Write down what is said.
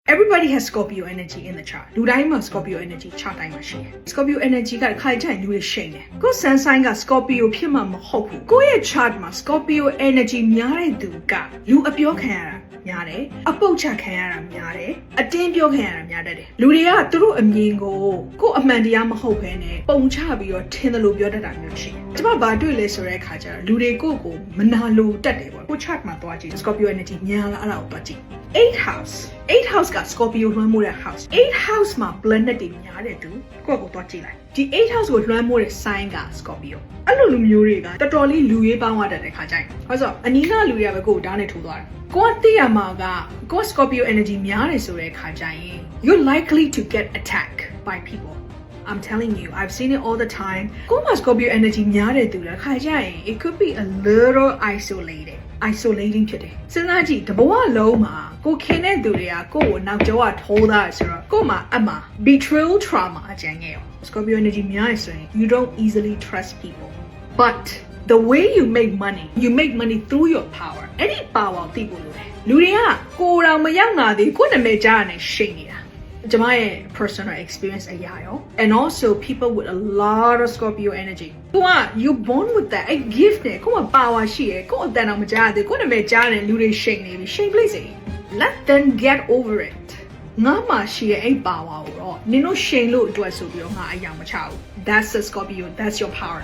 Everybody has Scorpio energy in the chart. လူတိုင်းမှာ Scorpio energy chart တိုင်းမှာရှိတယ်။ Scorpio energy ကခိုင်ထိုင်လူတွေရှိနေ။ကိုယ် sun sign က Scorpio ဖြစ်မှာမဟုတ်ဘူး။ကိုယ့်ရဲ့ chart မှာ Scorpio energy များတဲ့သူကလူအပြောခံရတာများတယ်။အပုတ်ချခံရတာများတယ်။အတင်းပြောခံရတာများတတ်တယ်။လူတွေကသူတို့အမြင်ကိုကိုယ့်အမှန်တရားမဟုတ်ဘဲနဲ့ပုံချပြီးတော့ထင်တယ်လို့ပြောတတ်တာမျိုးရှိတယ်။ကျွန်မဘာတွေ့လဲဆိုတဲ့အခါကျတော့လူတွေကိုယ့်ကိုမနာလိုတတ်တယ်ပေါ့။ကို chart မှာသွားကြည့် Scorpio energy များလားအဲ့ဒါကိုသွားကြည့်။ 8 house က Scorpio လွှမ်းမိုးတဲ့ house 8 house မှာ planet တွေများတဲ့သူကိုယ့်ကိုသွားကြည့်လိုက်ဒီ8 house ကိုလွှမ်းမိုးတဲ့ sign က Scorpio အဲ့လိုလူမျိုးတွေကတော်တော်လေးလူရေးပေါင်းရတတ်တဲ့ခါကျရင်ဟုတ်ဆိုအနီးနားလူတွေကပဲကိုယ်ကိုဓာတ်နဲ့ထိုးသွားတယ်ကိုကသိရမှာကကိုယ် Scorpio energy များတယ်ဆိုတဲ့ခါကျရင် you're likely to get attacked by people I'm telling you, I've seen it all the time. ကိုယ်မှာ Scorpio energy များတဲ့သူလားခါကြရင် it could be a little isolating ဖြစ်တယ်။စဉ်းစားကြည့်တဘဝလုံးမှာကိုခင်တဲ့သူတွေကကိုယ့်ကိုနောက်ကျောကထိုးသားဆိုတော့ကိုယ်မှာအမှ betrayal trauma အကြံခဲ့ရော Scorpio energy များရဆိုရင် you don't easily trust people. But the way you make money through your power. အဲ့ဒီ power ကိုသိဖို့လိုတယ်။လူတွေကကိုယ်တော်မရောက်လာသေးကိုယ်နာမည်ကြားရနေရှိနေတာ။ကျွန်မရဲ့ personal experience အရာရော and also people with a lot of Scorpio energy ကိုက you born with that အဲ့ gift နဲ့ကိုက power ရှိရယ်ကိုအတန်တော်မကြားသေးကိုနာမည်ကြားတဲ့လူတွေရှိနေပြီရှိပလိစေ let them get over it ငါမှရှိရယ်အဲ့ power ကိုတော့နင်တို့ရှိန်လို့အတွက်ဆိုပြီးတော့ငါအရာမချဘူး that's a Scorpio that's your power